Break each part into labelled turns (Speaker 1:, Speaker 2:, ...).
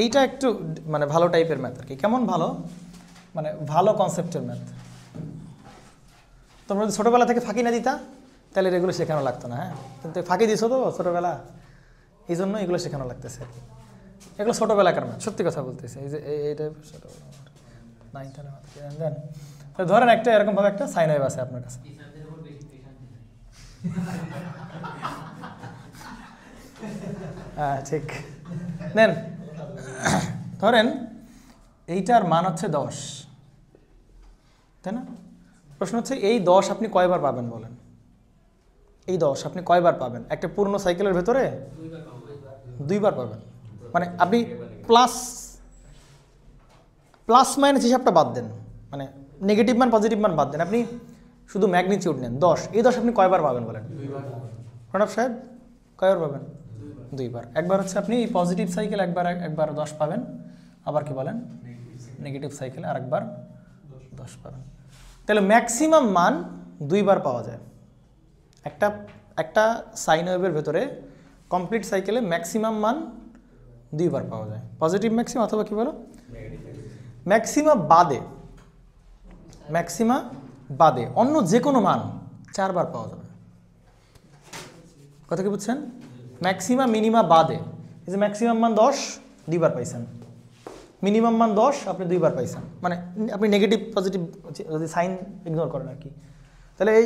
Speaker 1: এইটা একটু মানে ভালো টাইপের ম্যাথ আর কি। কেমন ভালো, মানে ভালো কনসেপ্টের ম্যাথ। তোমরা যদি ছোটোবেলা থেকে ফাঁকি না দিতা তাহলে এগুলো শেখানো লাগতো না। হ্যাঁ, কিন্তু ফাঁকি দিছো তো ছোটোবেলা, এই জন্য এগুলো শেখানো লাগতেছে। এগুলো ছোটোবেলাকার ম্যাথ, সত্যি কথা বলতেছে। এই যে এইটা ছোটোবেলা 9 10 দেন, ধরেন একটা এরকমভাবে একটা সাইন ওয়েভ আছে আপনার কাছে। হ্যাঁ ঠিক, নেন ধরেন এইটার মান হচ্ছে 10, তাই না? প্রশ্ন হচ্ছে এই 10 আপনি কয়বার পাবেন বলেন? এই 10 আপনি কয়বার পাবেন? একটা পূর্ণ সাইকেলের ভেতরে 2বার পাবেন। মানে আপনি প্লাস মাইনাস হিসাবটা বাদ দেন, মানে নেগেটিভ মান পজিটিভ মান বাদ দেন, আপনি শুধু ম্যাগনিটিউড নেন 10। এই 10 আপনি কয়বার পাবেন বলেন প্রণব সাহেব? কয়বার পাবেন? 2বার। একবার হচ্ছে আপনি পজিটিভ সাইকেল একবার 10 পাবেন, আবার কি বলেন নেগেটিভ সাইকেল আরেকবার 10 পাবেন। তাহলে ম্যাক্সিমাম মান 2বার পাওয়া যায়। একটা সাইন ওয়েভের ভেতরে কমপ্লিট সাইকেলে ম্যাক্সিমাম মান 2বার পাওয়া যায়, পজিটিভ ম্যাক্সিমাম অথবা কি বলো ম্যাক্সিমা বাদে অন্য যে কোনো মান 4বার পাওয়া যাবে। কথা কি বুঝছেন? ম্যাক্সিমা মিনিমা বাদে, এই যে ম্যাক্সিমাম মান 10 2বার পাইছেন, মিনিমাম মান 10 আপনি 2বার পাইছেন, মানে আপনি নেগেটিভ পজিটিভ যদি সাইন ইগনোর করেন আর কি। তাহলে এই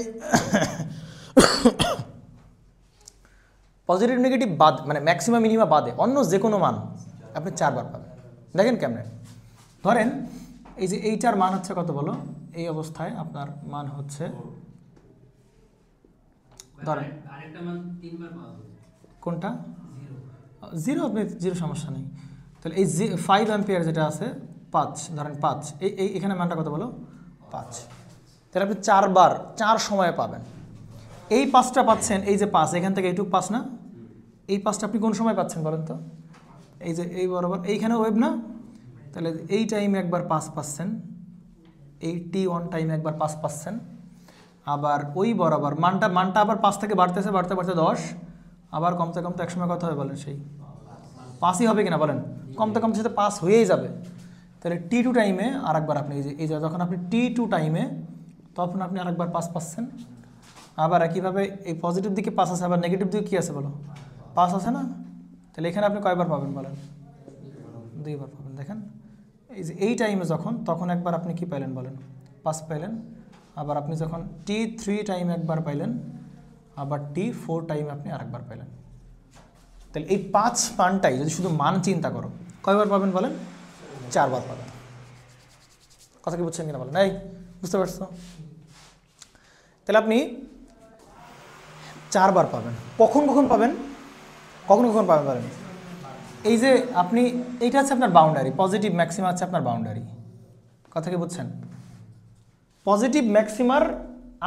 Speaker 1: পজিটিভ নেগেটিভ বাদ মানে ম্যাক্সিমাম মিনিমা বাদে অন্য যে কোনো মান আপনি 4বার পাবেন। দেখেন কেমনে? ধরেন এই যে এইটার মান হচ্ছে কত বলো? এই অবস্থায় আপনার মান হচ্ছে ধরেন কোনটা 0, আপনি 0 সমস্যা নেই। তাহলে এই 5 অ্যাম্পিয়ার যেটা আছে 5, ধরেন 5, এই এখানে মানটা কত বলো 5। তাহলে আপনি 4বার 4 সময়ে পাবেন। এই 5টা পাচ্ছেন, এই যে 5 এখান থেকে এইটুকু 5 না, এই 5টা আপনি কোন সময় পাচ্ছেন বলেন তো? এই যে এই বরাবর এইখানে ওয়েভ না, তাহলে এই টাইমে একবার 5 পাচ্ছেন, এই T1 টাইমে একবার 5 পাচ্ছেন, আবার ওই বরাবর মানটা আবার 5 থেকে বাড়তে 10, আবার কমতে একসময় কত হবে বলেন? সেই 5ই হবে কিনা বলেন? কমতে সেটা 5 হয়েই যাবে। তাহলে T2 টাইমে আরেকবার আপনি এই যে যখন আপনি T2 টাইমে তখন আপনি আরেকবার 5 পাচ্ছেন, আবার একইভাবে এই পজিটিভ দিকে 5 আছে, আবার নেগেটিভ দিকে কী আছে বলো 5 আছে না? তাহলে এখানে আপনি কয়বার পাবেন বলেন? 2বার পাবেন। দেখেন এই যে এই টাইমে তখন একবার আপনি কি পাইলেন বলেন? 5 পাইলেন। আবার আপনি যখন T3 টাইমে একবার পাইলেন, আবার T4 টাইমে আপনি আরেকবার পাইলেন। তাহলে এই 5 মানটাই যদি শুধু মান চিন্তা করো কয়বার পাবেন বলেন? 4বার পাবেন। কথা কি বুঝছেন কিনা বলেন? এই বুঝতে পারছো? তাহলে আপনি 4বার পাবেন। কখন পাবেন? কখন পাবেন বলেন? এই যে আপনি এইটা হচ্ছে আপনার বাউন্ডারি, পজিটিভ ম্যাক্সিমা হচ্ছে আপনার বাউন্ডারি। কথা কি বুঝছেন? পজিটিভ ম্যাক্সিমার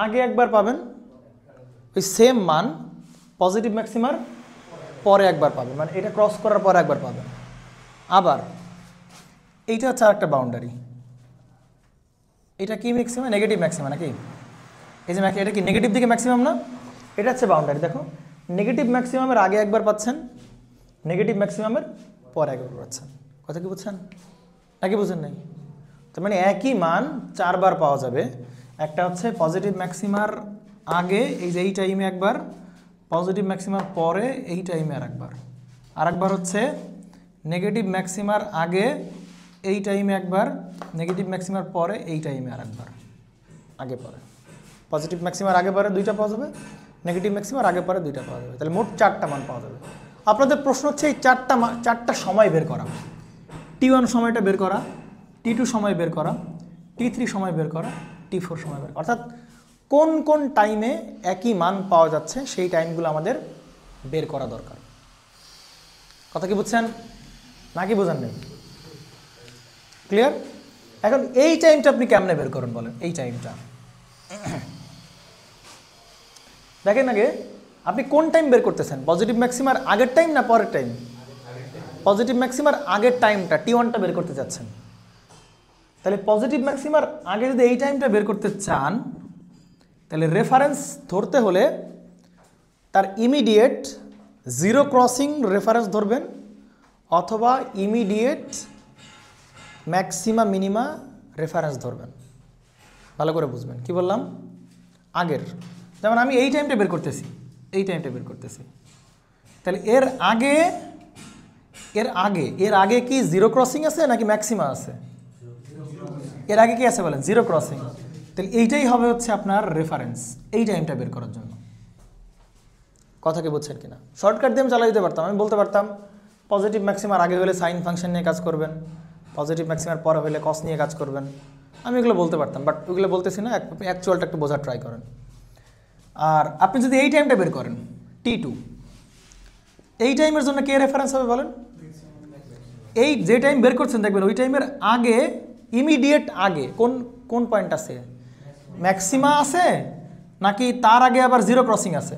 Speaker 1: আগে একবার পাবেন ওই সেম মান, পজিটিভ ম্যাক্সিমার পরে একবার পাবেন, মানে এটা ক্রস করার পরে একবার পাবেন। আবার এইটা হচ্ছে আরেকটা বাউন্ডারি। এটা কি ম্যাক্সিমাম? নেগেটিভ ম্যাক্সিমাম নাকি? এই যে এটা কি নেগেটিভ দিকে ম্যাক্সিমাম না? এটা হচ্ছে বাউন্ডারি। দেখো নেগেটিভ ম্যাক্সিমামের আগে একবার পাচ্ছেন, নেগেটিভ ম্যাক্সিমামের পরে একবার পাচ্ছেন। কথা কি বুঝছেন নাকি বুঝেন নাই? তার মানে একই মান 4বার পাওয়া যাবে। একটা হচ্ছে পজিটিভ ম্যাক্সিমার আগে এই যে এই টাইমে একবার, পজিটিভ ম্যাক্সিমার পরে এই টাইমে আরেকবার হচ্ছে নেগেটিভ ম্যাক্সিমার আগে এই টাইমে একবার, নেগেটিভ ম্যাক্সিমার পরে এই টাইমে আরেকবার, আগে পরে। পজিটিভ ম্যাক্সিমার আগে পরে 2টা পাওয়া যাবে, নেগেটিভ ম্যাক্সিমার আগে পরে 2টা পাওয়া যাবে। তাহলে মোট 4টা মান পাওয়া যাবে। আপনাদের প্রশ্ন হচ্ছে এই 4টা সময় বের করা। T1 সময়টা বের করা, T2 সময় বের করা, T3 সময় বের করা, T4 সময় বের করা। অর্থাৎ কোন টাইমে একই মান পাওয়া যাচ্ছে সেই টাইমগুলো আমাদের বের করা দরকার। কথা কি বুঝছেন নাকি বুঝেন নেই? ক্লিয়ার? এখন এই টাইমটা আপনি কেমনে বের করেন বলেন? এই টাইমটা দেখেন আগে আপনি কোন টাইম বের করতেছেন? পজিটিভ ম্যাক্সিমার আগের টাইম না পরের টাইম? পজিটিভ ম্যাক্সিমার আগের টাইমটা T1টা বের করতে যাচ্ছেন। তাহলে পজিটিভ ম্যাক্সিমার আগে যদি এই টাইমটা বের করতে চান, তাহলে রেফারেন্স ধরতে হলে তার ইমিডিয়েট 0 ক্রসিং রেফারেন্স ধরবেন, অথবা ইমিডিয়েট ম্যাক্সিমা মিনিমা রেফারেন্স ধরবেন। ভালো করে বুঝবেন কি বললাম। আগের যেমন আমি এই টাইমটা বের করতেছি, এই টাইমটা বের করতেছি, তাহলে এর আগে কি জিরো ক্রসিং আছে নাকি ম্যাক্সিমা আছে? এর আগে কি আছে বলেন? Zero crossing. তাহলে এইটাই হবে হচ্ছে আপনার রেফারেন্স এই টাইমটা বের করার জন্য। কথা কি বুঝছেন কিনা? শর্টকাট দিয়ে আমি চালাই দিতে পারতাম, আমি বলতে পারতাম পজিটিভ ম্যাক্সিমার আগে হলে সাইন ফাংশন নিয়ে কাজ করবেন, পজিটিভ ম্যাক্সিমার পরে হলে কস নিয়ে কাজ করবেন, আমি এগুলো বলতে পারতাম, বাট ওইগুলো বলতেছি না। অ্যাকচুয়ালটা একটু বোঝার ট্রাই করেন। আর আপনি যদি এই টাইমটা বের করেন T2, এই টাইমের জন্য কে রেফারেন্স হবে বলেন? এই যে টাইম বের করছেন দেখবেন ওই টাইমের আগে, ইমিডিয়েট আগে কোন পয়েন্ট আছে? ম্যাক্সিমা আছে নাকি তার আগে আবার জিরো ক্রসিং আছে?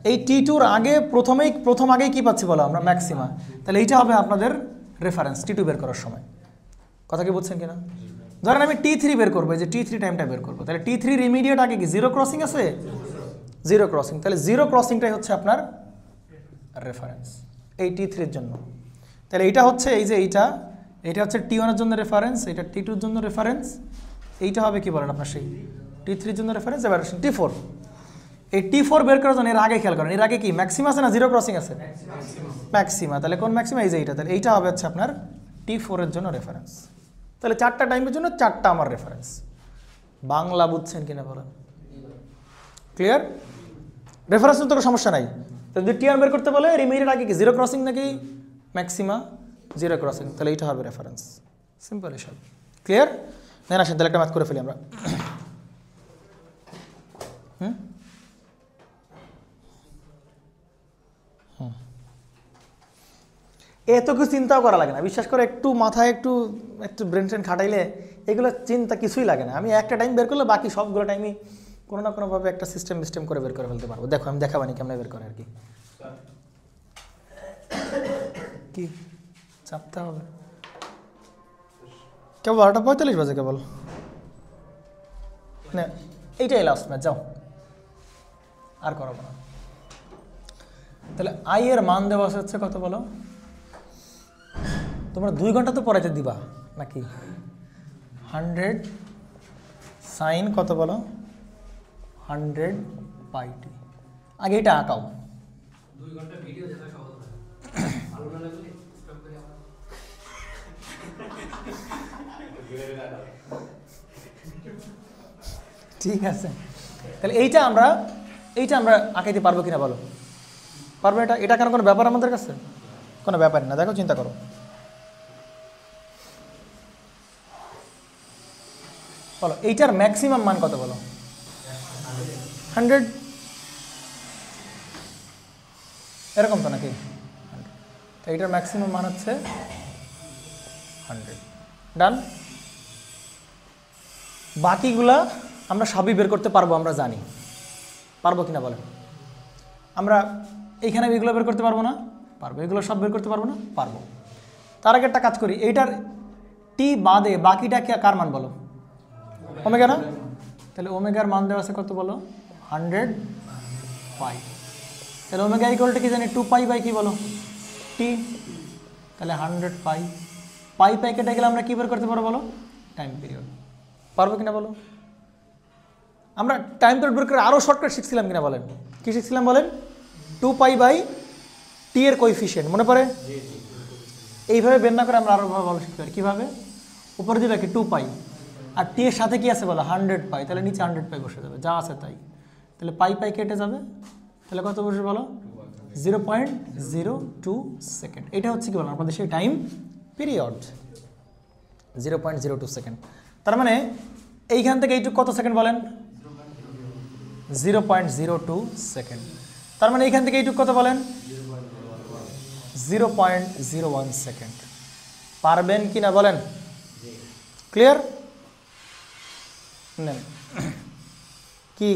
Speaker 1: এই T2-র আগে প্রথম আগেই কি পাচ্ছি বলো আমরা? ম্যাক্সিমা। তাহলে এইটা হবে আপনাদের রেফারেন্স T2 বের করার সময়। কথা কি বুঝছেন কিনা? ধরেন আমি T3 বের করবো, যে T3 টাইমটা বের করবো, তাহলে T3-র ইমিডিয়েট আগে কি জিরো ক্রসিং আছে? Zero crossing. তাহলে জিরো ক্রসিংটাই হচ্ছে আপনার রেফারেন্স এই T3-র জন্য। তাহলে এইটা হচ্ছে এই যে এইটা হচ্ছে T1-এর জন্য রেফারেন্স, এটা T2-র জন্য রেফারেন্স, এইটা হবে কি বলেন আপনার সেই T3-র জন্য রেফারেন্স। এবার T4, এই T4 বের করার জন্য এর আগে খেয়াল করেন, এর আগে কি ম্যাক্সিমা আছে না জিরো ক্রসিং আছে? ম্যাক্সিমা। তাহলে কোন ম্যাক্সিমা? এই যে এইটা। তাহলে এইটা হবে হচ্ছে আপনার T4-এর জন্য রেফারেন্স। তাহলে 4টা টাইমের জন্য 4টা আমার রেফারেন্স। বাংলা বুঝছেন কিনা বলেন? ক্লিয়ার? রেফারেন্স তো কোনো সমস্যা নাই। তো যদি T1 বের করতে বলে ইমিডিয়েট আগে কি জিরো ক্রসিং নাকি ম্যাক্সিমা? Zero crossing. তাহলে এইটা হবে রেফারেন্স। সিম্পল হিসাব। ক্লিয়ার? নেন আসেন তাহলে একটা ম্যাথ করে ফেলি আমরা। এত কিছু চিন্তাও করা লাগে না, বিশ্বাস করে। একটু মাথায় একটু ব্রেন ট্রেন খাটাইলে এগুলো চিন্তা কিছুই লাগে না। আমি একটা টাইম বের করলে বাকি সবগুলো টাইমই কোনো না কোনোভাবে একটা সিস্টেম করে বের করে ফেলতে পারবো। দেখো আমি দেখাবানি কেমন বের করে আর কি। কি চাপতে হবে? কেবল 12:45 বাজে কেবল। না এইটাই লাস্ট ম্যাচ, যাও আর করাবো না। তাহলে আই এর মান দেওয়া হচ্ছে কত বলো? তোমরা 2 ঘন্টা তো পড়াইতে দিবা নাকি? 100 সাইন কত বলো? 100 পাই টি। আগে এটা আঁকাও।
Speaker 2: 2 ঘন্টা ভিডিও দেখা সহজ না, ভালো না লাগলে স্টপ করে আবার
Speaker 1: ঠিক আছে। তাহলে এইটা আমরা আঁকাইতে পারবো কিনা বলো? পারবো? এটা কেন কোনো ব্যাপার আমাদের কাছে? কোনো ব্যাপার না। দেখো চিন্তা করো, বলো এইটার ম্যাক্সিমাম মান কত বলো? 100, এরকম তো নাকি? তো এইটার ম্যাক্সিমাম মান হচ্ছে 100। ডান। বাকিগুলা আমরা সবই বের করতে পারবো, আমরা জানি। পারবো কিনা বলেন? আমরা এইখানে এগুলো বের করতে পারবো না? পারবো। এগুলো সব বের করতে পারবো না? পারবো। তার আগে একটা কাজ করি, এইটার টি বাদে বাকিটা কি কার মান বলো? ওমেগা না? তাহলে ওমেগার মান দেওয়া আছে কত বলো? 100 পাই। তাহলে ওমেগা ইকুয়ালটা কি জানি? 2 পাই বাই কি বলো? টি। তাহলে 100 পাই কেটে গেলে আমরা কি বের করতে পারবো বলো? Time period. পারবো কিনা বলো? আমরা টাইম পিরিয়ড বের করে আরও শর্টকাট শিখছিলাম কিনা বলেন? কি শিখছিলাম বলেন? 2 পাই বাই টি এর কোএফিসিয়েন্ট মনে পড়ে? এইভাবে বের না করে আমরা আরও ভালো শিখতে পারি। কীভাবে? উপরে দিবে কি 2 পাই, আর টি এর সাথে কি আছে বলো? 100 পাই। তাহলে নিচে 100 পাই বসে যাবে, যা আছে তাই। তাহলে পাই কেটে যাবে, তাহলে কত বসে বলো? 0.02 সেকেন্ড। এটা হচ্ছে কি বলো আপনাদের সেই টাইম পিরিয়ড, 0.02 সেকেন্ড। তার মানে এইখান থেকে এইটুকু কত সেকেন্ড বলেন? 0.02 সেকেন্ড। তার মানে এইখান থেকে এইটুকু কত বলেন? 0.01 সেকেন্ড। পারবেন কি না বলেন? ক্লিয়ার? নেন কি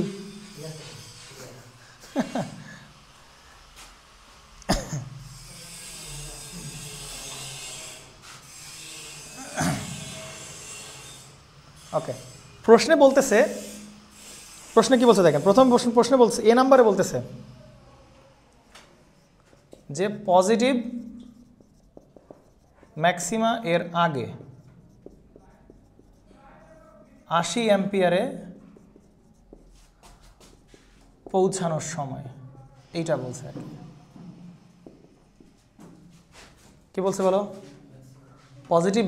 Speaker 1: ওকে। প্রশ্নে বলতেছে, প্রশ্নে কি বলছে দেখেন, প্রথম প্রশ্নে বলছে নাম্বারে বলতেছে যে পজিটিভ ম্যাক্সিমা এর আগে 80 অ্যাম্পিয়ারে পৌঁছানোর সময়, এইটা বলছে আর কি বলছে বলো? পজিটিভ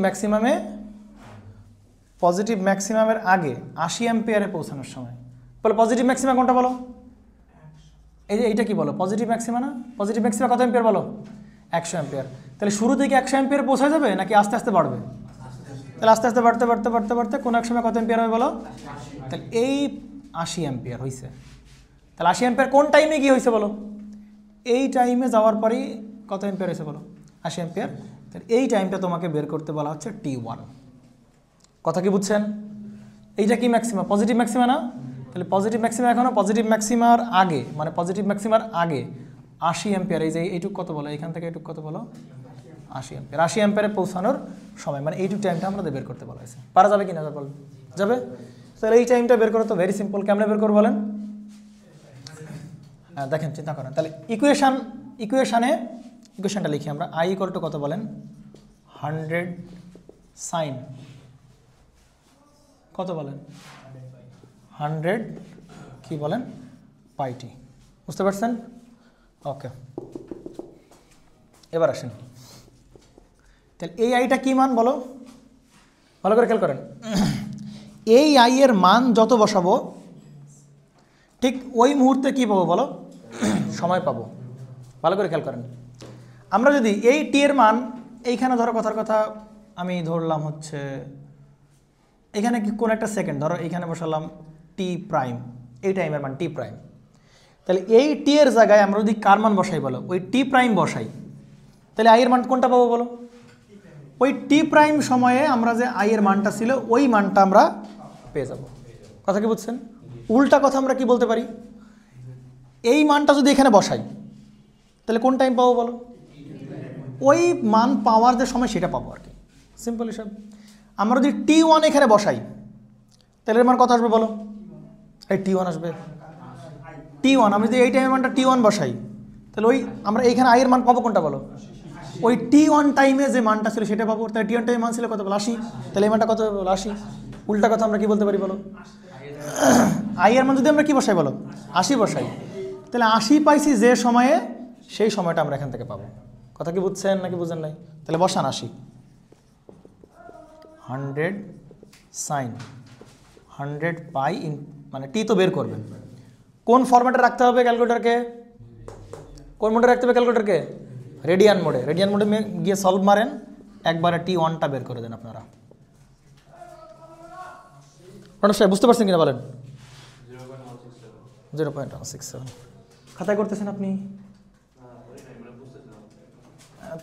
Speaker 1: ম্যাক্সিমামের আগে 80 অ্যাম্পিয়ারে পৌঁছানোর সময়। বলো পজিটিভ ম্যাক্সিমা কোনটা বলো? এই যে এইটা কি বলো? পজিটিভ ম্যাক্সিমা না? পজিটিভ ম্যাক্সিমা কত অ্যাম্পিয়ার বলো? 100 অ্যাম্পিয়ার। তাহলে শুরু থেকে 100 অ্যাম্পিয়ারে পৌঁছা যাবে নাকি আস্তে আস্তে বাড়বে? তাহলে আস্তে আস্তে বাড়তে বাড়তে বাড়তে বাড়তে কোন এক সময় কত অ্যাম্পিয়ার হবে বলো? তাহলে এই 80 অ্যাম্পিয়ার হয়েছে। তাহলে 80 অ্যাম্পিয়ার কোন টাইমে গিয়ে হয়েছে বলো? এই টাইমে যাওয়ার পরেই কত অ্যাম্পিয়ার হয়েছে বলো? 80 অ্যাম্পিয়ার। তাহলে এই টাইমটা তোমাকে বের করতে বলা হচ্ছে T1। কথা কি বুঝছেন? এইটা কি ম্যাক্সিমা? পজিটিভ ম্যাক্সিমা না? তাহলে পজিটিভ ম্যাক্সিমা এখনও পজিটিভ ম্যাক্সিমার আগে, মানে পজিটিভ ম্যাক্সিমার আগে 80 অ্যাম্পিয়ার। এই যে এইটুক কত বলো? এখান থেকে এইটুক কত বলো? 80 অ্যাম্পিয়ার। 80 অ্যাম্পিয়ারে পৌঁছানোর সময়, মানে এইটুক টাইমটা আমাদের বের করতে বলা হয়েছে। পারা যাবে কি না বল? যাবে। তাহলে এই টাইমটা বের করো তো ভেরি সিম্পল। কেমনে বের করবো বলেন? হ্যাঁ দেখেন, চিন্তা করেন। তাহলে ইকুয়েশনটা লিখি আমরা। I ইকুয়াল টু কত বলেন? 100 সাইন কত বলেন? 100 কি বলেন? পাই টি। বুঝতে পারছেন? ওকে, এবার আসেন। তাহলে এই আইটা কি মান বলো? ভালো করে খেয়াল করেন। এই আই এর মান যত বসাবো ঠিক ওই মুহূর্তে কি পাবো বলো? সময় পাবো। ভালো করে খেয়াল করেন। আমরা যদি এই টি এর মান এইখানে ধরো, কথার কথা আমি ধরলাম হচ্ছে এখানে কি কোন একটা সেকেন্ড, ধরো এইখানে বসালাম টি প্রাইম, এই টাইমের মান টি প্রাইম। তাহলে এই টি এর জায়গায় আমরা যদি কার মান বসাই বলো? ওই টি প্রাইম বসাই, তাহলে আই এর মান কোনটা পাবো বলো? ওই টি প্রাইম সময়ে আমরা যে আই এর মানটা ছিল ওই মানটা আমরা পেয়ে যাব। কথা কি বুঝছেন? উল্টা কথা আমরা কি বলতে পারি? এই মানটা যদি এখানে বসাই তাহলে কোন টাইম পাবো বলো? ওই মান পাওয়ার যে সময় সেটা পাবো আর কি। সিম্পল হিসাব। আমরা যদি T1 এখানে বসাই তাহলে এর মান কত আসবে বলো? এই T1 আসবে। T1 আমরা যদি এই টাইমের মানটা T1 বসাই তাহলে ওই আমরা এইখানে আই এর মান পাবো কোনটা বলো? ওই T1 টাইমে যে মানটা ছিল সেটা পাবো। তাহলে T1 টাইমে মান ছিল কত বলো? 80। তাহলে এই মানটা কত বলো? 80। উল্টা কথা আমরা কি বলতে পারি বলো? আই এর মান যদি আমরা কি বসাই বলো? 80 বসাই, তাহলে 80 পাইছি যে সময়ে, সেই সময়টা আমরা এখান থেকে পাবো। কথা কি বুঝছেন নাকি বুঝেন নাই? তাহলে বসান 80। 100 সাইন 100 পাই ইন, মানে টি তো বের করবেন। কোন ফরম্যাটে রাখতে হবে ক্যালকুলেটরকে? কোন মোডে রাখতে হবে ক্যালকুলেটরকে? রেডিয়ান মোডে। রেডিয়ান মোডে গিয়ে সলভ মারেন, একবারে T1টা বের করে দেন আপনারা। প্রণব সাহেব বুঝতে পারছেন কিনা বলেন? 0.167 খাতায় করতেছেন আপনি?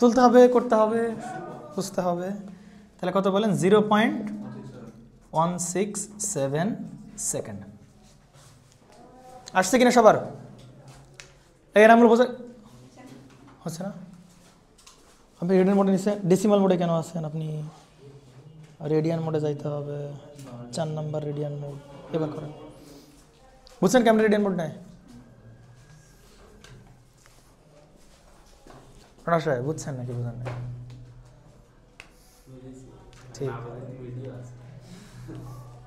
Speaker 1: তুলতে হবে, করতে হবে, বুঝতে হবে। তাহলে কত বলেন? 0.167 সেকেন্ড। আসছে কিনা সবার? এই নামগুলো বোঝা হচ্ছে না? আপনি রেডিয়ান মোডে নিচ্ছে, ডেসিমাল মোডে কেন আছেন আপনি? রেডিয়ান মোডে যাইতে হবে, 4 নাম্বার রেডিয়ান মোড। এবার করেন। বুঝছেন কেমন রেডিয়ান মোড নেয়? প্রণব সাহেব বুঝছেন নাকি বুঝেন না? ঠিক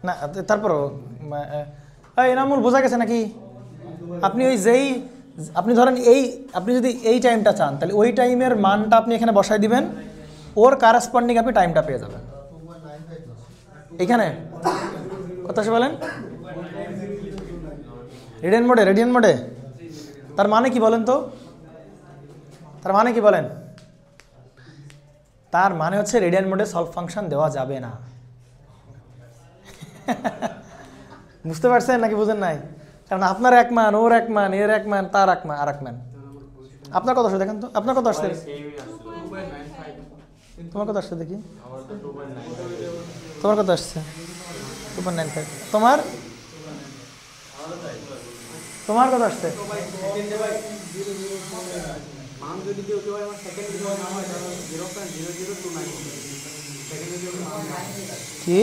Speaker 1: না, তারপরও এনামুল বোঝা গেছে নাকি? আপনি ওই যেই আপনি ধরেন আপনি যদি এই টাইমটা চান তাহলে ওই টাইমের মানটা আপনি এখানে বসাই দিবেন, ওর কারেসপন্ডিং আপনি টাইমটা পেয়ে যাবেন। এখানে কথা বলেন রেডিয়ান মোডে তার মানে কি বলেন তো? তার মানে কি বলেন? তার মানে হচ্ছে রেডিয়ান মোডে সলভ ফাংশন দেওয়া যাবে না। বুঝতে পারছেন নাকি বুঝেন নাই? কারণ আপনার এক মান, ওর এক মান, এর এক মান, তার এক মান, আর এক মান। আপনার কত আসছে দেখেন তো? আপনার কত আসছে? তোমার কত আসছে দেখি? তোমার কত আসছে? 2.95। তোমার তোমার কত আসছে? কি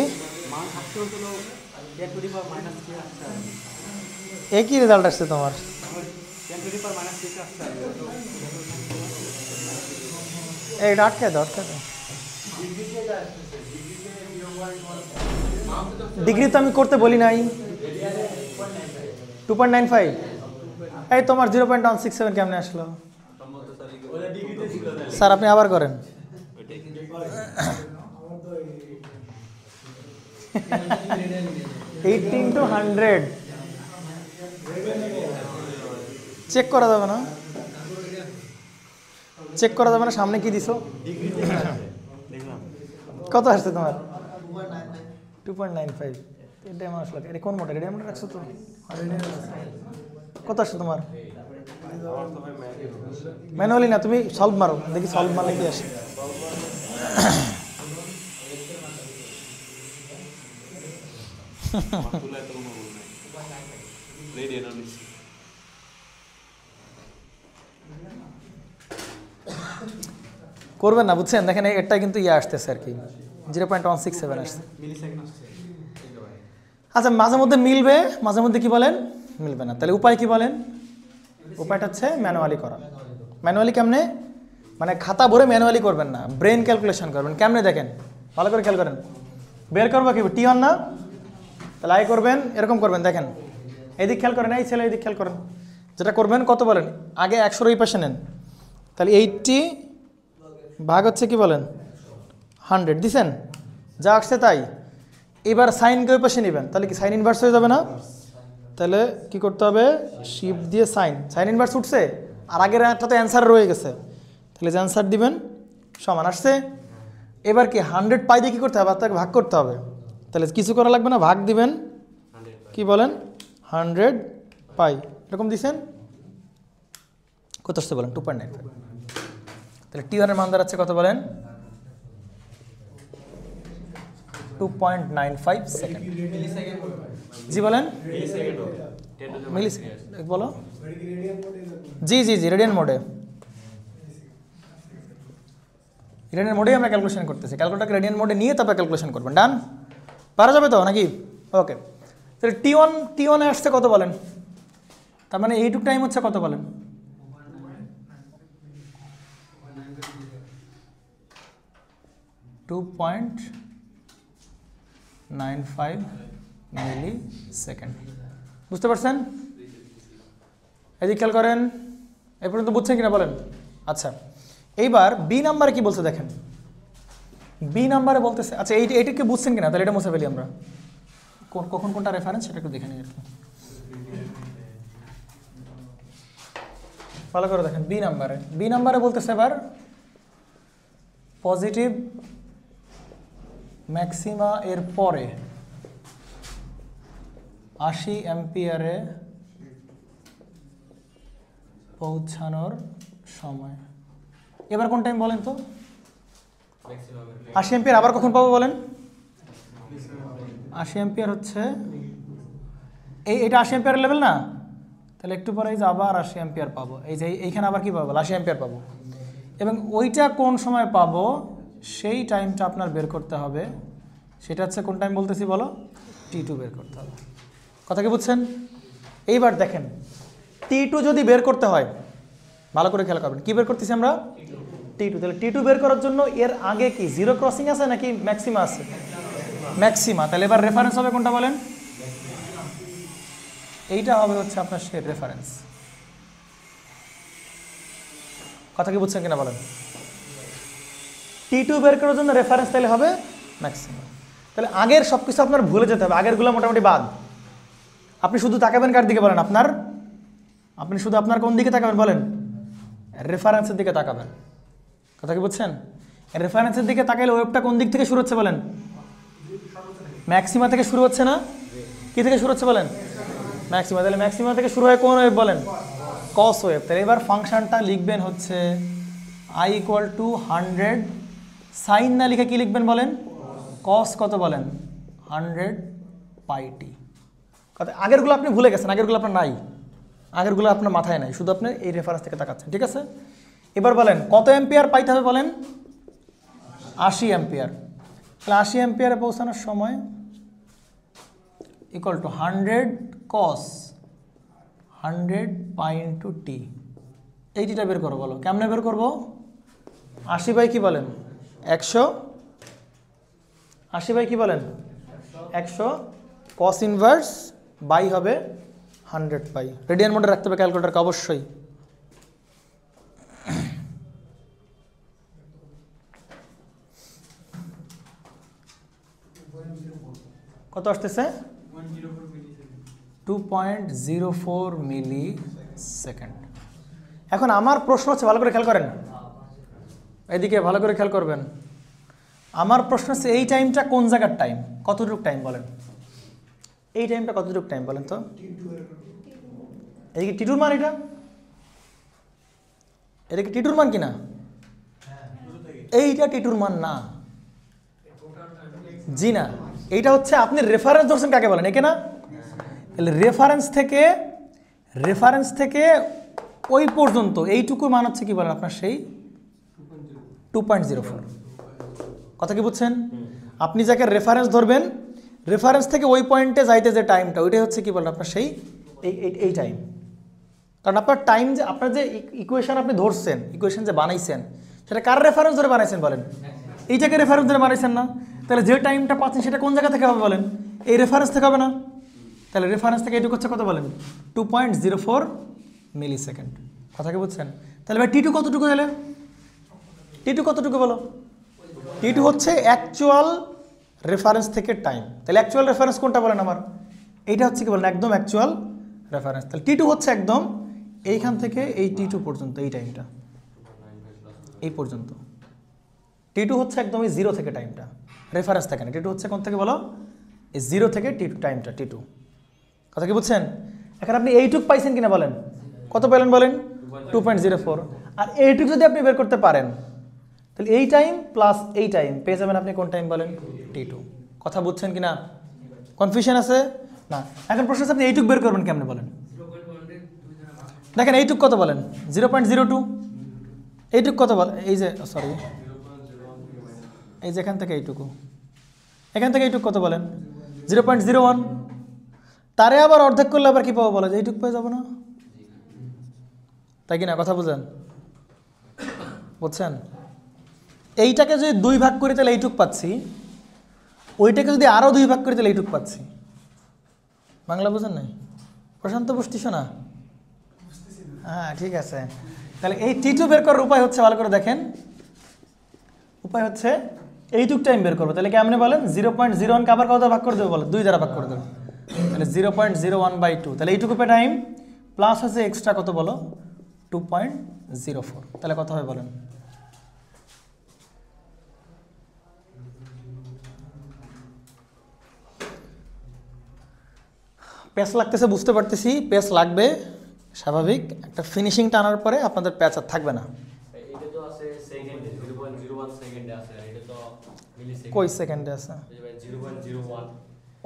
Speaker 1: একই রেজাল্ট আসছে তোমার? এইটা আটকে দাও, আটকে দাও। ডিগ্রি তো আমি করতে বলি নাই। 2.95 এই তোমার 0.167 কেমনে আসলো স্যার? আপনি আবার করেন। 18/100 চেক করা যাবে না? চেক করা যাবে না? সামনে কি দিছো? কত আসছে তোমার? 2.95। এটা আমার আসলে এটা কোন মোটর? রেডিয়ান মোটর রাখছো তো? কত আসছে তোমার? ম্যানুয়ালি না, তুমি সলভ মারো দেখি, সলভ মারলে কি আসে। করবেন না, বুঝছেন? দেখেন এটা কিন্তু ইয়ে আসতেছে আর কি, 0.167 আসছে। আচ্ছা, মাঝে মধ্যে মিলবে, মাঝে মধ্যে কি বলেন মিলবে না। তাহলে উপায় কি বলেন? উপায়টা হচ্ছে ম্যানুয়ালি করা। ম্যানুয়ালি কেমনে? মানে খাতা ভরে ম্যানুয়ালি করবেন না, ব্রেন ক্যালকুলেশন করবেন। কেমনে দেখেন, ভালো করে খেয়াল করেন। বের করবো কি T1 না? তাহলে আই করবেন, এরকম করবেন। দেখেন এদিক খেয়াল করেন, এই ছেলে এদিক খেয়াল করেন। যেটা করবেন কত বলেন, আগে 100 এই পাশে নেন। তাহলে 80 ভাগ হচ্ছে কি বলেন 100 দিছেন, যা আসছে তাই। এবার সাইনকে ওই পাশে নেবেন, তাহলে কি সাইন ইনভার্স হয়ে যাবে না? তাহলে কি করতে হবে, শিফট দিয়ে সাইন ইনভার্স উঠছে, আর আগের একটা তো অ্যান্সার রয়ে গেছে। তাহলে যে অ্যান্সার দিবেন সমান আসছে। এবার কি 100 পাই দিয়ে কী করতে হবে, তাকে ভাগ করতে হবে। তাহলে কিছু করা লাগবে না, ভাগ দিবেন কি বলেন 100 পাই, এরকম দিছেন। কত আসছে বলেন 2.95। তাহলে T1 এর মান দাঁড়াচ্ছে কত বলেন 2.95 সেকেন্ড। জি বলেন মিলি সেকেন্ড বলো। জি জি জি রেডিয়ান মোডে, রেডিয়ান মোডে আমরা ক্যালকুলেশন করতেছি। ক্যালকুলেটরকে রেডিয়ান মোডে নিয়ে তারপর ক্যালকুলেশন করবেন। ডান? পারা যাবে তো নাকি? ওকে। তাহলে T1 আসছে কত বলেন, তার মানে এইটুক টাইম হচ্ছে কত বলেন 2.95 মিলি সেকেন্ড। বুঝতে পারছেন? এদিকে খেয়াল করেন, এই পর্যন্ত বুঝছেন কিনা বলেন। আচ্ছা, এইবার বি নাম্বারে কি বলছে দেখেন। বি নাম্বারে বলতেছে, আচ্ছা এইটাকে বুঝছেন কিনা, তাহলে এটা মুছে ফেলি আমরা। কখন কোনটা রেফারেন্স সেটা একটু দেখে নিই একটু ভালো করে দেখেন। বি নাম্বারে বলতেছে এবার পজিটিভ ম্যাক্সিমা এর পরে 80 অ্যাম্পিয়ারে পৌঁছানোর সময়। এবার কোন টাইম বলেন তো? 80 অ্যাম্পিয়ার আবার কখন পাবো বলেন? 80 অ্যাম্পিয়ার হচ্ছে এটা 80 অ্যাম্পিয়ারের লেভেল না? তাহলে একটু পরে এই যে আবার 80 অ্যাম্পিয়ার পাবো, এই যে এইখানে আবার কি পাবো 80 অ্যাম্পিয়ার পাবো। এবং ওইটা কোন সময় পাবো সেই টাইমটা আপনার বের করতে হবে। সেটা হচ্ছে কোন টাইম বলতেছি বলো, T2 বের করতে হবে। কথা কি বুঝছেন? এইবার দেখেন T2 যদি বের করতে হয়, ভালো করে খেয়াল করবেন, কি বের করতেছি আমরা T2। তাহলে T2 বের করার জন্য এর আগে কি জিরো ক্রসিং আছে নাকি ম্যাক্সিমা আছে? ম্যাক্সিমা। তাহলে এবার রেফারেন্স হবে কোনটা বলেন? এইটা হবে হচ্ছে আপনার সে রেফারেন্স। কথা কি বুঝছেন কিনা বলেন? T2 বের করার জন্য রেফারেন্স তাহলে হবে ম্যাক্সিমাম। তাহলে আগের সব কিছু আপনার ভুলে যেতে হবে, আগেরগুলো মোটামুটি বাদ। আপনি শুধু তাকাবেন কার দিকে বলেন, আপনি শুধু আপনার কোন দিকে তাকাবেন বলেন? রেফারেন্সের দিকে তাকাবেন। কথা কি বুঝছেন? রেফারেন্সের দিকে তাকাইলে ওয়েবটা কোন দিক থেকে শুরু হচ্ছে বলেন? ম্যাক্সিমা থেকে শুরু হচ্ছে না? কি থেকে শুরু হচ্ছে বলেন? ম্যাক্সিমা। তাহলে ম্যাক্সিমা থেকে শুরু হয় কোন ওয়েব বলেন? কস ওয়েব। তাহলে এবার ফাংশনটা লিখবেন হচ্ছে i = 100, সাইন না লিখে কি লিখবেন বলেন? কস কত বলেন 100 πt। কথা আগেরগুলো আপনি ভুলে গেছেন, আগেরগুলো আপনার নাই, আগেরগুলো আপনার মাথায় নাই, শুধু আপনি এই রেফারেন্স থেকে তাকাচ্ছেন। ঠিক আছে, এবার বলেন কত অ্যাম্পিয়ার পাইতে হবে বলেন? 80 অ্যাম্পিয়ার। তাহলে 80 অ্যাম্পিয়ারে পৌঁছানোর সময় = 100 cos 100 π × t। এইটা বের করো, বলো কেমনে বের করবো? 80 বাই কি বলেন 100 80 বাই কি বলেন 100, কস ইনভার্স বাই হবে 100 পাই। রেডিয়ান মোডে রাখতে হবে ক্যালকুলেটরকে অবশ্যই। কত আসতেছে 2.04 মিলি সেকেন্ড। এখন আমার প্রশ্ন হচ্ছে, ভালো করে খেয়াল করেন, এদিকে ভালো করে খেয়াল করবেন। আমার প্রশ্ন হচ্ছে এই টাইমটা কোন জায়গার টাইম, কতটুকু টাইম বলেন, এই টাইমটা কতটুকু টাইম বলেন তো। এদিকে টিটুর মান, এদিকে টিটুর মান কিনা, এইটা টিটুর মান না, জি না, এইটা হচ্ছে আপনি রেফারেন্স ধরছেন কাকে বলেন, একে না। তাহলে রেফারেন্স থেকে ওই পর্যন্ত এইটুকু মান হচ্ছে কি বলেন আপনার সেই 2.04। কথা কি বুঝছেন? আপনি যাকে রেফারেন্স ধরবেন, রেফারেন্স থেকে ওই পয়েন্টে যাইতে যে টাইমটা, ওইটাই হচ্ছে কি বলেন আপনার সেই এই টাইম। কারণ আপনার টাইম যে আপনার যে ইকুয়েশন আপনি ধরছেন, ইকুয়েশন যে বানাইছেন, সেটা কার রেফারেন্স ধরে বানাইছেন বলেন? এইটাকে রেফারেন্স ধরে বানাইছেন না? তাহলে যে টাইমটা পাচ্ছেন সেটা কোন জায়গা থেকে হবে বলেন? এই রেফারেন্স থেকে হবে না? তাহলে রেফারেন্স থেকে এইটুকু হচ্ছে কত বলেন? 2.04 মিলি সেকেন্ড। কথা কি বুঝছেন? তাহলে ভাই টি2 কতটুকু হলে, টি2 কতটুকু বলো? টি2 হচ্ছে অ্যাকচুয়াল রেফারেন্স থেকে টাইম। তাহলে অ্যাকচুয়াল রেফারেন্স কোনটা বলেন আমার? এইটা হচ্ছে কি বলেন? একদম অ্যাকচুয়াল রেফারেন্স। তাহলে টি2 হচ্ছে একদম এইখান থেকে এই টি2 পর্যন্ত, এই টাইমটা এই পর্যন্ত। টি2 হচ্ছে একদম এই 0 থেকে টাইমটা, রেফারেন্স থাকে না। টি2 হচ্ছে কোন থেকে বলো? এই 0 থেকে টি2 টাইমটা, টি2। কথা কি বুঝছেন? এখন আপনি এইটুক পাইছেন কিনা বলেন? কত পেলেন বলেন? 2.04। আর এইটুক যদি আপনি বের করতে পারেন, তাহলে এই টাইম প্লাস এই টাইম পেয়ে যাবেন আপনি কোন টাইম বলেন? টি2। কথা বুঝছেন কিনা? কনফিউশন আছে না? এখন প্রশ্ন হচ্ছে আপনি এইটুক বের করবেন কেমনে বলেন? দেখেন এইটুক কত বলেন? 0.02। এইটুক কত বলেন? এই যে সরি, এই যে এখান থেকে এইটুকু, এখান থেকে এইটুক কত বলেন? 0.01। তারে আবার অর্ধেক করলে আবার কি পাবো বলো? যে এইটুক পেয়ে যাবো না? তাই কিনা? কথা বুঝেন, বুঝছেন? এইটাকে যদি 2 ভাগ করি তাহলে এইটুক পাচ্ছি, ওইটাকে যদি আরও 2 ভাগ করি তাহলে এইটুক পাচ্ছি। বাংলা বুঝেন নাই? প্রশান্ত বুঝতিস না? হ্যাঁ ঠিক আছে। তাহলে এই টি2 বের করার উপায় হচ্ছে, ভালো করে দেখেন, উপায় হচ্ছে এইটুক টাইম বের করবো। তাহলে কেমনে বলেন? 0.01কে আবার কত ভাগ করে দেবো বলো? 2 দ্বারা ভাগ করে দেবো। তাহলে 0.01/2। তাহলে এইটুকু পে টাইম প্লাস আছে এক্সট্রা কত বলো? 2.04। তাহলে কত হবে বলেন? প্যাচ লাগতেছে বুঝতে পারতেছি, প্যাচ লাগবে স্বাভাবিক। একটা ফিনিশিং টানার পরে আপনাদের প্যাচ আর থাকবে না।
Speaker 2: এটা তো আছে সেকেন্ডে 0.01 সেকেন্ডে আছে, আর এটা তো মিলি সেকেন্ড।
Speaker 1: কই সেকেন্ডে আছে?
Speaker 2: 0.01।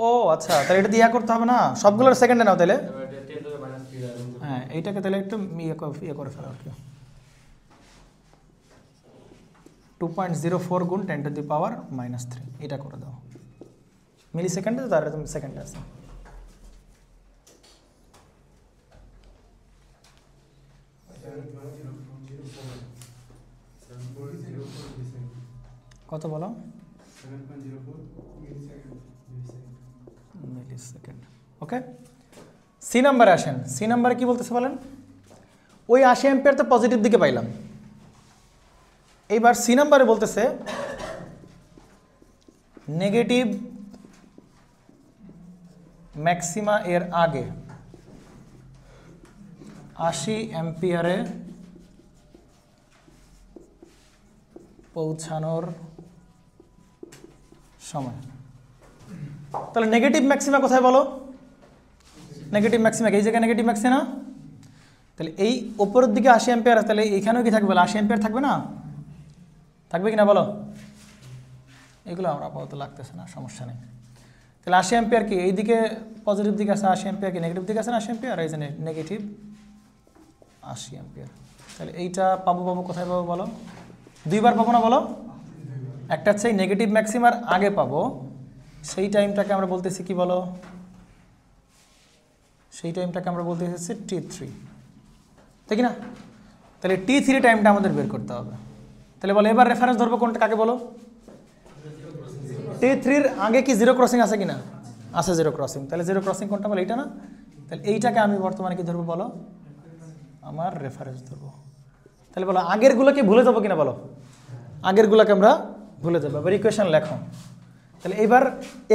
Speaker 1: ও আচ্ছা, তাহলে এটা দিয়ে করতে হবে না, সবগুলোর সেকেন্ডে নাও তাহলে।
Speaker 2: এটা 10 to the minus 3
Speaker 1: হ্যাঁ এইটাকে তাহলে একটু ইয়ে করে ফেলা আর কি। 2.04 গুণ 10 to the power -3 এটা করে দাও। মিলি সেকেন্ডে, তো তার তুমি সেকেন্ডে আছে। কত বলো? 7.04 মিলি সেকেন্ড। ওকে, সি নাম্বারে আসেন। সি নাম্বারে কি বলতেছে বলেন? ওই 80 অ্যাম্পিয়ার তো পজিটিভ দিকে পাইলাম। এইবার সি নাম্বারে বলতেছে নেগেটিভ ম্যাক্সিমা এর আগে 80 অ্যাম্পিয়ারে পৌঁছানোর সময়। তাহলে নেগেটিভ ম্যাক্সিমা কোথায় বলো? নেগেটিভ ম্যাক্সিমা এই জায়গায় নেগেটিভ ম্যাক্সিমা। তাহলে এই ওপরের দিকে 80 অ্যাম্পিয়ার আছে, তাহলে এখানেও কি থাকবে? 80 অ্যাম্পিয়ার থাকবে না? থাকবে কি না বলো? এগুলো আমার আপাতত লাগতেছে না, সমস্যা নেই। তাহলে 80 অ্যাম্পিয়ার কি এইদিকে পজিটিভ দিকে আছে, 80 অ্যাম্পিয়ার কি নেগেটিভ দিকে আছে না 80 অ্যাম্পিয়ার, এই যে নেগেটিভ 80 অ্যাম্পিয়ার। তাহলে এইটা পাবো কোথায় পাবো বলো? 2 বার পাবো না বলো? একটা হচ্ছে নেগেটিভ ম্যাক্সিমার আগে পাবো, সেই টাইমটাকে আমরা বলতেছি কি বলো? সেই টাইমটাকে আমরা বলতে হচ্ছে T3, তাই কি না? তাহলে T3 টাইমটা আমাদের বের করতে হবে। তাহলে বলো এবার রেফারেন্স ধরবো কোনটা, কাকে বলো? T3-র আগে কি জিরো ক্রসিং আছে কিনা? আছে জিরো ক্রসিং। তাহলে জিরো ক্রসিং কোনটা বলে? এইটা না? তাহলে এইটাকে আমি বর্তমানে কি ধরবো বলো? আমার রেফারেন্স ধরবো। তাহলে বলো আগেরগুলোকে ভুলে যাবো কিনা বলো? আগেরগুলোকে আমরা ভুলে যাবো। এবার ইকুয়েশন লেখো। তাহলে এবার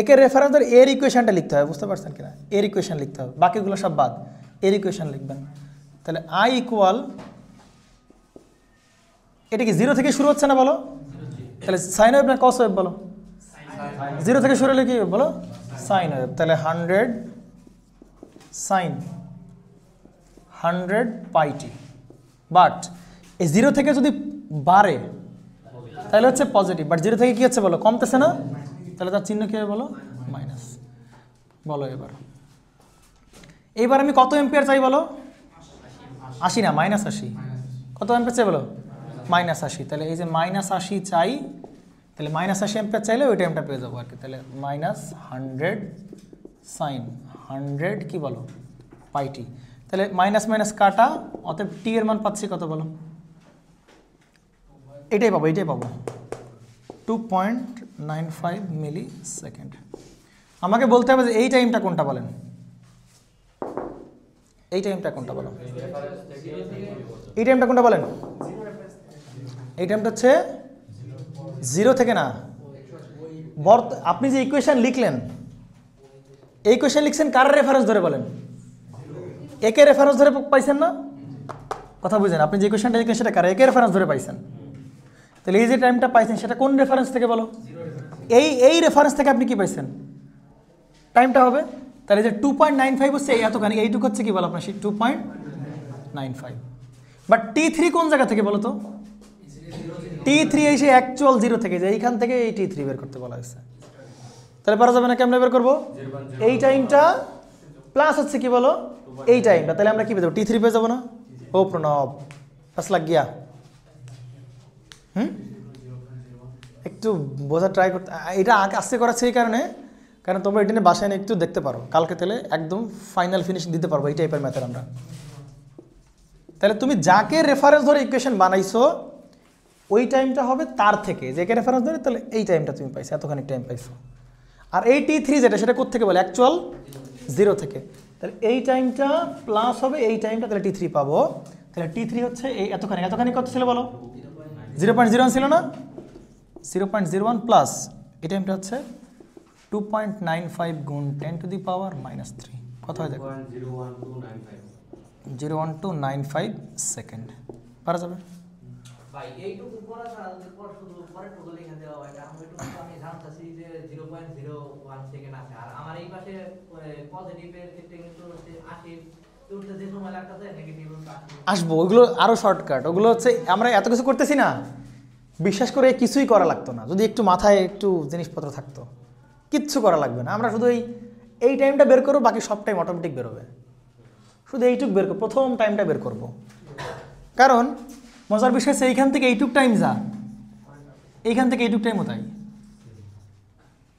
Speaker 1: একে রেফারেন্স ধরে এর ইকুয়েশনটা লিখতে হবে, বুঝতে পারছেন কিনা? এর ইকুয়েশন লিখতে হবে, বাকিগুলো সব বাদ, এর ইকুয়েশন লিখবেন। তাহলে আই ইকুয়াল, এটা কি জিরো থেকে শুরু হচ্ছে না বলো? তাহলে সাইন ওয়েভ না কস ওয়েভ বলো? জিরো থেকে শুরু হলে কি বলো? Sine wave. তাহলে 100 সাইন 100 পাই টি। বাট এই জিরো থেকে যদি বাড়ে তাহলে হচ্ছে পজিটিভ, বাট জিরো থেকে কি হচ্ছে বলো? কমতেছে না? তাহলে তার চিহ্ন কি হবে বলো? মাইনাস। বলো এবার আমি কত এম্পিয়ার চাই বলো? 80 না, মাইনাস 80। কত এম্পিয়ার চাই বলো? মাইনাস 80। তাহলে এই যে মাইনাস 80 চাই, তাহলে মাইনাস 80 এম্পিয়ার চাইলে ওই টাইমটা পেয়ে যাবো আর কি। তাহলে মাইনাস 100 সাইন 100 কি বলো? পাই টি। তাহলে মাইনাস মাইনাস কাটা, অতএব টি এর মান পাচ্ছি কত বলো? এটাই পাবো, 2.95 মিলি সেকেন্ড। আমাকে বলতে হবে যে এই টাইমটা কোনটা বলেন? এই টাইমটা কোনটা বলো? এই টাইমটা কোনটা বলেন? এই টাইমটা হচ্ছে জিরো থেকে না, আপনি যে ইকুয়েশন লিখলেন, এই ইকুয়েশন লিখছেন কার রেফারেন্স ধরে বলেন? একে রেফারেন্স ধরে পাইছেন না? কথা বুঝেন? আপনি যে ইকুয়েশনটা লিখলেন সেটা কার? একে রেফারেন্স ধরে পাইছেন। তাহলে এই যে টাইমটা পাইছেন সেটা কোন রেফারেন্স থেকে বলো? এই রেফারেন্স থেকে আপনি কি পাইছেন? টাইমটা হবে। তাহলে যে 2.95 হচ্ছে এতখানি, এইটুকু হচ্ছে কি বলো আপনার সেই 2.95। বাট T3 কোন জায়গা থেকে বলো তো? T3 এসে অ্যাকচুয়াল জিরো থেকে, যে এইখান থেকে এই T3 বের করতে বলা হয়েছে। তাহলে পারা যাবে না? কেমনে বের করবো? এই টাইমটা প্লাস হচ্ছে কি বলো? এই টাইমটা। তাহলে আমরা কি পেয়ে যাবো? T3 পেয়ে যাবো না? ও প্রণব পাস লাগ গিয়া। একটু বোঝা ট্রাই করতে, এটা আস্তে করাচ্ছে এই কারণে, কারণ তোমরা এটা নিয়ে বাসায় নিয়ে একটু দেখতে পারো, কালকে তাহলে একদম ফাইনাল ফিনিশিং দিতে পারবো এই টাইপের ম্যাথের আমরা। তাহলে তুমি যাকে রেফারেন্স ধরে ইকুয়েশন বানাইছো ওই টাইমটা হবে তার থেকে, যাকে রেফারেন্স ধরে, তাহলে এই টাইমটা তুমি পাইছো, এতখানি টাইম পাইছো। আর এই T3 যেটা, সেটা কোথেকে বলে? অ্যাকচুয়াল জিরো থেকে। তাহলে এই টাইমটা প্লাস হবে এই টাইমটা, তাহলে T3 পাবো। তাহলে T3 হচ্ছে এই এতখানি কত ছিল বলো? 0.01 ছিল না? 0.01 প্লাস এই টাইমটা হচ্ছে 2.95 গুণ 10⁻³ কত হয় দেখো? 0.1295 সেকেন্ড। পারা যাবে?
Speaker 3: ভাই এইটুকু পড়া ছাড়া যদি শুধু পরেরটুকু লিখে দেওয়া হয়, কারণ ওইটুকু আমি জানতাছি যে 0.01 সেকেন্ড আছে। আর আমার এই পাশে পজিটিভের ক্ষেত্রে কিন্তু হচ্ছে 80 উঠতে যে সময় লাগতেছে, নেগেটিভ
Speaker 1: আসবো, ওইগুলো আরও শর্টকাট। ওগুলো হচ্ছে আমরা এত কিছু করতেছি না, বিশ্বাস করে কিছুই করা লাগতো না যদি একটু মাথায় একটু জিনিসপত্র থাকতো। কিচ্ছু করা লাগবে না, আমরা শুধু এই টাইমটা বের করবো, বাকি সব টাইম অটোমেটিক বেরোবে। শুধু এইটুক বের করবো, প্রথম টাইমটা বের করবো। কারণ মজার বিষয় হচ্ছে এইখান থেকে এইটুক টাইম যা, এইখান থেকে এইটুক টাইমও তাই,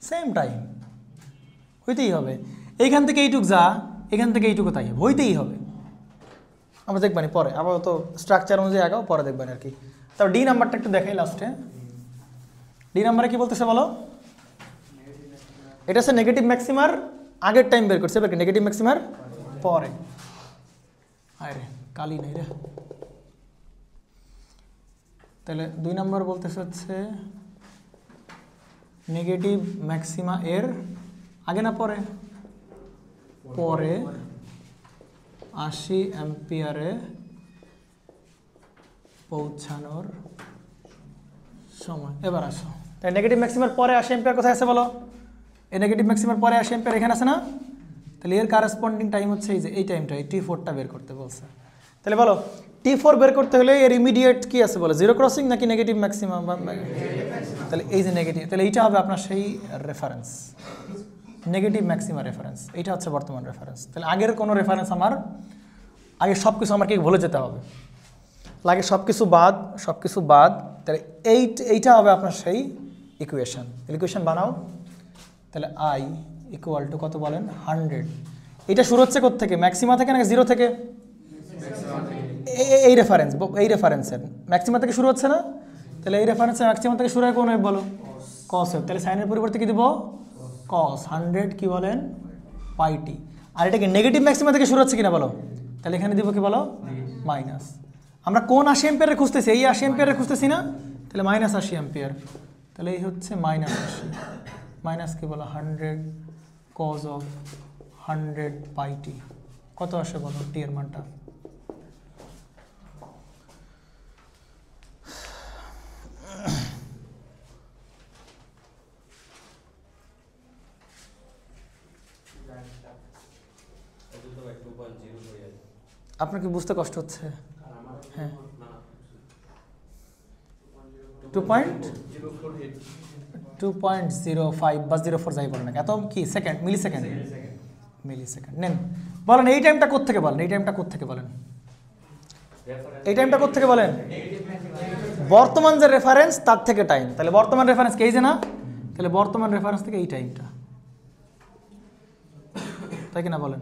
Speaker 1: সেম টাইম হইতেই হবে। এইখান থেকে এইটুক যা, এখান থেকে এইটুকু তাই হবে, হইতেই হবে। আমরা দেখবানি পরে, আপাতত স্ট্রাকচার অনুযায়ী আগাও, পরে দেখবেন আর কি। তারপর ডি নাম্বারটা একটু দেখাই লাস্টে। ডি নাম্বারে কি বলতেছে বলো? এটা হচ্ছে নেগেটিভ ম্যাক্সিমার আগের টাইম বের করছে, এবার নেগেটিভ ম্যাক্সিমার পরে। আরে কালি নেই রে। তাহলে 2 নম্বর বলতেছে হচ্ছে নেগেটিভ ম্যাক্সিমা এর আগে না পরে? পরে 80 অ্যাম্পিয়ারে পৌঁছানোর সময়। এবার আসো, তাই নেগেটিভ ম্যাক্সিমার পরে 80 অ্যাম্পিয়ার কোথায় আছে বলো? এই নেগেটিভ ম্যাক্সিমার পরে 80 অ্যাম্পিয়ার এখানে আছে না? তাহলে এর কারেসপন্ডিং টাইম হচ্ছে এই যে এই টাইমটা, এই T4টা বের করতে বলছে। তাহলে বলো T4 বের করতে হলে এর ইমিডিয়েট কি আছে বলো? জিরো ক্রসিং নাকি নেগেটিভ ম্যাক্সিমাম? তাহলে এই যে নেগেটিভ, তাহলে এইটা হবে আপনার সেই রেফারেন্স, নেগেটিভ ম্যাক্সিমা রেফারেন্স। এইটা হচ্ছে বর্তমান রেফারেন্স। তাহলে আগের কোনো রেফারেন্স আমার, আগে সব কিছু আমাকে ভুলে যেতে হবে, লাগে সব কিছু বাদ। তাহলে এইটা হবে আপনার সেই ইকুয়েশন। ইকুয়েশন বানাও। তাহলে আই ইকুয়াল টু কত বলেন? 100। এটা শুরু হচ্ছে কোথা থেকে? ম্যাক্সিমা থেকে নাকি জিরো থেকে? এই রেফারেন্সের ম্যাক্সিমা থেকে শুরু হচ্ছে না? তাহলে এই রেফারেন্সের ম্যাক্সিমা থেকে শুরু হয় কোন ওয়েভ বলো? কস ওয়েভ, তাহলে সাইনের পরিবর্তে কি দিব কস 100 কি বলেন পাই টি। আর এটা কি নেগেটিভ ম্যাক্সিমা থেকে শুরু হচ্ছে কিনা বলো, তাহলে এখানে দিব কি বলো মাইনাস। আমরা কোন 80 অ্যাম্পিয়ারে খুঁজতেছি, এই 80 অ্যাম্পিয়ারে খুঁজতেছি না, তাহলে মাইনাস 80 অ্যাম্পিয়ার, তাহলে এই হচ্ছে মাইনাস 80 মাইনাস কি বলো 100 কজ অফ 100 পাই টি। কত আসে বলো টি এর মানটা? আপনার কি বুঝতে কষ্ট হচ্ছে? হ্যাঁ 2.05 বা 04 যাই বলেন না, এত কি সেকেন্ড মিলি সেকেন্ড নেন। বলেন এই টাইমটা কোত্থেকে বলেন, এই টাইমটা কোত্থেকে বলেন, এই টাইমটা কোত্থেকে বলেন? বর্তমান যে রেফারেন্স তার থেকে টাইম, তাহলে বর্তমান রেফারেন্স কে যে না, তাহলে বর্তমান রেফারেন্স থেকে এই টাইমটা, তাই কিনা বলেন?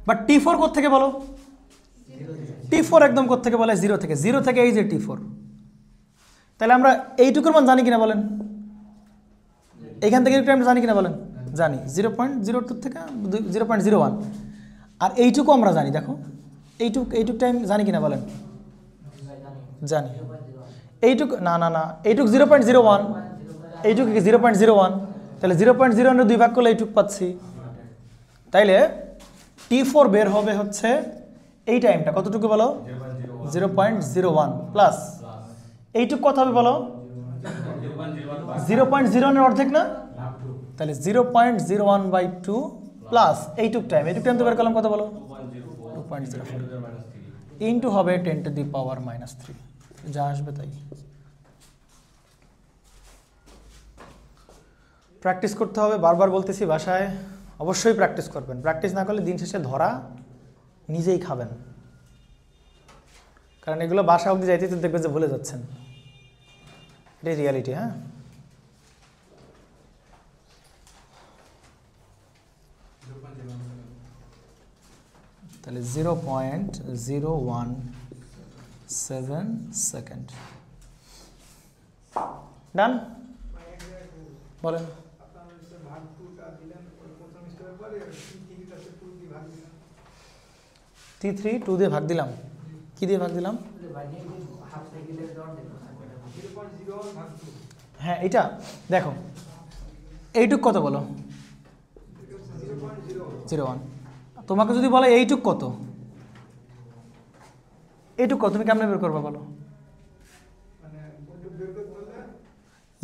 Speaker 1: বাট T4 কোত্থেকে বলো? T4 একদম কোত্থেকে বলে? 0 থেকে, 0 থেকে এই যে T4। তাহলে আমরা এইটুকুর মান জানি কিনা বলেন? এইখান থেকে একটু আমরা জানি কিনা বলেন? জানি 0.02 থেকে 0.01। আর এইটুকু আমরা জানি, দেখো এইটুক টাইম জানি কিনা বলেন? জানি। এইটুক না না না, এইটুক 0.01, এইটুক 0.01, তাহলে 0.01 2 ভাগ করলে এইটুক পাচ্ছি। তাইলে T4 বের হবে হচ্ছে এই টাইমটা কতটুকু বলো? 0.01 প্লাস এইটুক কত হবে বলো? 0.01 এর অর্ধেক না, তাহলে 0.01/2 প্লাস এইটুক টাইম তো বের করলাম কত বলো? 2.04 ইন্টু হবে 10⁻³ যা আসবে তাই। প্র্যাকটিস করতে হবে, বারবার বলতেছি বাসায় অবশ্যই প্র্যাকটিস করবেন। প্র্যাকটিস না করলে দিন শেষে ধরা নিজেই খাবেন, কারণ এগুলো বাসা অবধি যাইতে দেখবেন যে ভুলে যাচ্ছেন, এটাই রিয়ালিটি। হ্যাঁ তাহলে 0.017 সেকেন্ড। ডান, বলেন। T3 2 দিয়ে ভাগ দিলাম, কি দিয়ে ভাগ দিলাম? হ্যাঁ এটা দেখো এইটুক কত বলো? 0.01। তোমাকে যদি বলে এইটুক কত, এইটুক কত, তুমি কেমনে বের করবা বলো?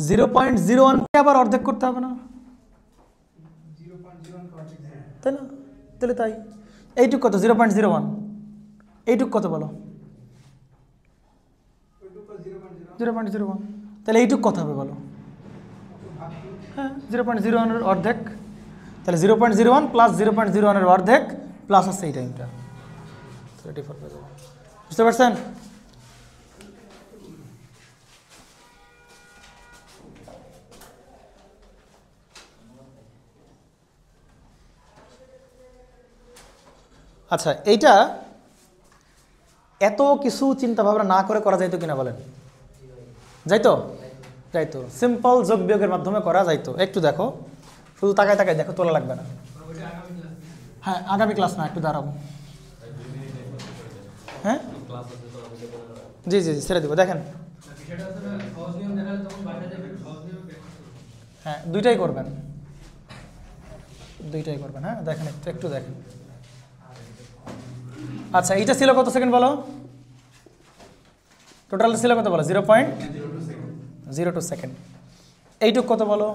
Speaker 1: 0.01 আবার অর্ধেক করতে হবে না, তাই না? তাহলে তাই এইটুক কত? 0.01। এইটুক কত বলো? 0.01। তাহলে এইটুক কত হবে বলো? হ্যাঁ 0.01 এর অর্ধেক, তাহলে 0.01 প্লাস 0.01 এর অর্ধেক প্লাস আছে এই টাইমটা, 34 পেয়ে যাবো। বুঝতে পারছেন? আচ্ছা এইটা এত কিছু চিন্তা ভাবনা না করে করা যাইতো কিনা বলেন? যাইতো? যাইতো। সিম্পল যোগ বিয়োগের মাধ্যমে করা যাইতো। একটু দেখো, শুধু তাকায় তাকায় দেখো, তোলা লাগবে না। হ্যাঁ আগামী ক্লাস না, একটু দাঁড়াবো। হ্যাঁ জি জি ছেড়ে দিব। দেখেন হ্যাঁ দুইটাই করবেন, দুইটাই করবেন। হ্যাঁ দেখেন একটু দেখেন। আচ্ছা এইটা ছিল কত সেকেন্ড বলো? টোটাল ছিল কত বলো? 0.02 সেকেন্ড। এইটুক কত বলো?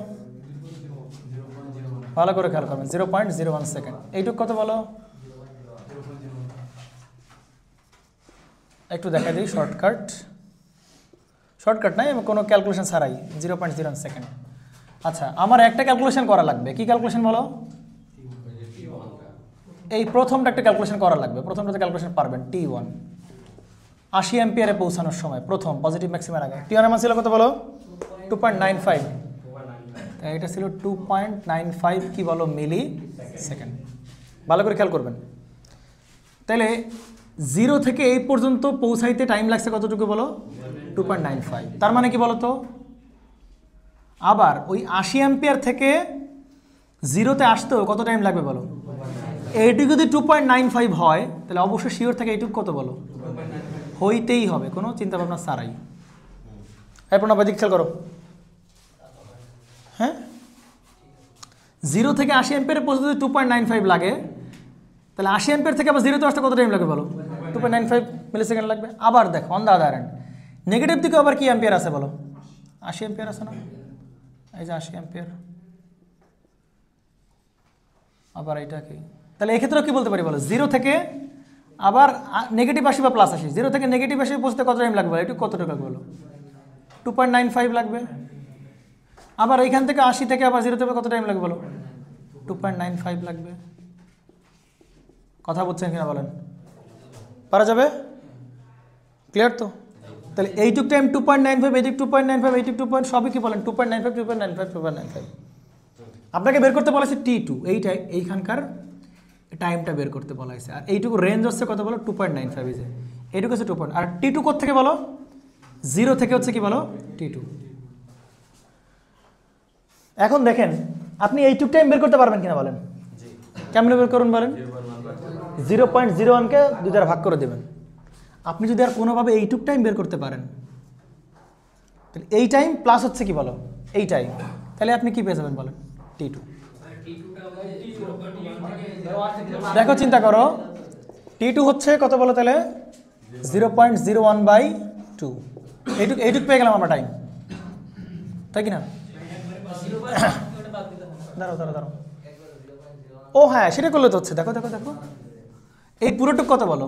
Speaker 1: ভালো করে খেয়াল করবেন, 0.01 সেকেন্ড। এইটুক কত বলো? একটু দেখা দিই শর্টকাট নাই, কোনো ক্যালকুলেশন ছাড়াই 0.01 সেকেন্ড। আচ্ছা আমার একটা ক্যালকুলেশন করা লাগবে, কি ক্যালকুলেশন বলো? এই প্রথমটা একটা ক্যালকুলেশন করা লাগবে। প্রথমটাতে ক্যালকুলেশন পারবেন। T1 80 অ্যাম্পিয়ারে পৌঁছানোর সময় প্রথম পজিটিভ ম্যাক্সিমার আগে T1 এর মান ছিল কত বলো? 2.95। এটা ছিল 2.95 কি বলো মিলি সেকেন্ড। ভালো করে খেয়াল করবেন। তাহলে 0 থেকে এই পর্যন্ত পৌঁছাইতে টাইম লাগছে কতটুকু বলো? 2.95। তার মানে কি বলো তো? আবার ওই 80 অ্যাম্পিয়ার থেকে জিরোতে আসতেও কত টাইম লাগবে বলো? এইটুকু যদি 2.95 হয় তাহলে অবশ্যই শিওর থাকে এইটুকু কত বলো? হইতেই হবে, কোনো চিন্তা ভাবনা ছাড়াই। এরপর না বাদিক খেয়াল করো, হ্যাঁ 0 থেকে 80 অ্যাম্পিয়ারে পৌঁছতে যদি 2.95 লাগে, তাহলে 80 অ্যাম্পিয়ার থেকে আবার জিরোতে আসতে কত টাইম লাগবে বলো? 2.95 মিলি সেকেন্ড লাগবে। আবার দেখো on the other hand negative দিকে আবার কি অ্যাম্পিয়ার আছে বলো? 80 অ্যাম্পিয়ার আছে না? এই যে 80 অ্যাম্পিয়ার। আবার এইটা কি, তাহলে এক্ষেত্রেও কি বলতে পারি বলো? 0 থেকে আবার নেগেটিভ 80 বা প্লাস 80, 0 থেকে নেগেটিভ 80 পৌঁছতে কত টাইম লাগবে? একটু কত টাকা বলো? 2.95 লাগবে। আবার এইখান থেকে 80 থেকে আবার 0 থেকে কত টাইম লাগবে বলো? 2.95 লাগবে। কথা বলছেন কিনা বলেন? পারা যাবে? ক্লিয়ার তো? তাহলে এইটুক টাইম 2.95, এইটুক 2.95, এইটুক 2. সবই কি বলেন? 2.95, 2.95, 2.95। আপনাকে বের করতে বলা হয়েছে T2, এইখানকার টাইমটা বের করতে বলা হয়েছে। আর এইটুকু রেঞ্জ হচ্ছে কত বলো? 2.95 এই যে এইটুকু হচ্ছে 2. আর T2 কোথা থেকে বলো? 0 থেকে হচ্ছে কি বলো? T2। এখন দেখেন আপনি এইটুক টাইম বের করতে পারবেন কিনা বলেন? কেমনে বের করুন বলেন? 0.01কে 2 দ্বারা ভাগ করে দেবেন। আপনি যদি আর কোনোভাবে এইটুক টাইম বের করতে পারেন, তাহলে এই টাইম প্লাস হচ্ছে কি বলো? এই টাইম, তাহলে আপনি কি পেয়ে যাবেন বলেন? T2। দেখো চিন্তা করো, T2 হচ্ছে কত বলো তাহলে? 0.01/2। এইটুক পেয়ে গেলাম আমরা টাইম, তাই কি না? দাঁড়াও। ও হ্যাঁ, সেটা করলে তো হচ্ছে। দেখো এই পুরোটুক কত বলো?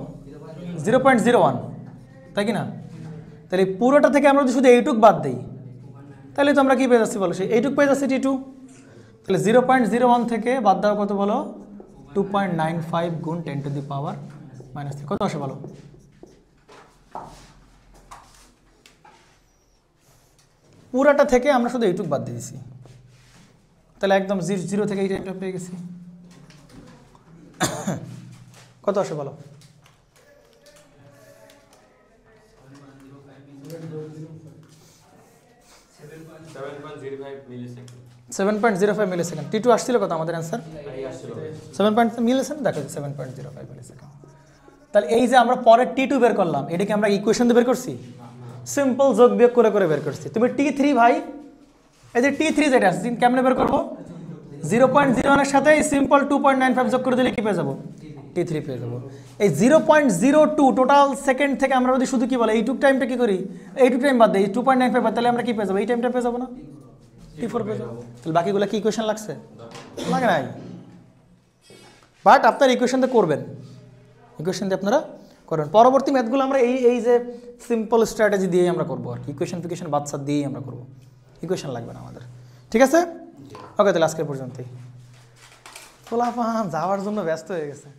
Speaker 1: 0.01, তাই কি না? তাহলে পুরোটা থেকে আমরা যদি শুধু এইটুক বাদ দিই, তাহলে তো আমরা কি পেয়ে যাচ্ছি বলো? সেই এইটুক পেয়ে যাচ্ছি T2। তাহলে 0.01 থেকে বাদ দেওয়া কত বলো? 2.95 গুণ 10⁻³ কত আসে বলো? পুরাটা থেকে আমরা শুধু এইটুক বাদ দিয়ে দিছি, তাহলে একদম 0 থেকে এই টাইমটা পেয়ে গেছি। কত আসে বলো? 7.05 মিলিসেকেন্ড। T2 আসছিল কত আমাদের অ্যান্সার? 7 মিলিসেকেন্ড। দেখো 7.05 মিলিসেকেন্ড। তাহলে এই যে আমরা পরের T2 বের করলাম, এটাকে আমরা ইকুয়েশন দিয়ে বের করছি, সিম্পল যোগ বিয়োগ করে বের করছি। তুমি T3 ভাই, এই যে T3 যেটা আছে কেমনে বের করবো? 0.01 এর সাথে সিম্পল 2.95 যোগ করে দিলে কি পেয়ে যাবো? T3 পেয়ে যাবো। এই 0.02 টোটাল সেকেন্ড থেকে আমরা যদি শুধু কি বলে এইটুক টাইমটা কি করি? এইটুক টাইম বাদ দিই, 2.95 বাদ, তাহলে আমরা কি পেয়ে যাবো? এই টাইমটা পেয়ে যাবো না? T4 পেয়ে যাবো। তাহলে বাকিগুলো কি ইকুয়েশন লাগছে? লাগে নাই। বাট আপনার ইকুয়েশন দিয়ে করবেন, ইকুয়েশন দিয়ে আপনারা করবেন। পরবর্তী ম্যাথগুলো আমরা এই যে সিম্পল স্ট্র্যাটেজি দিয়েই আমরা করবো আর কি, ইকুয়েশন বাচ্চা দিয়েই আমরা করবো, ইকুয়েশন লাগবে না আমাদের। ঠিক আছে? ওকে, তাহলে আজকের পর্যন্তই। পোলাপান যাওয়ার জন্য ব্যস্ত হয়ে গেছে।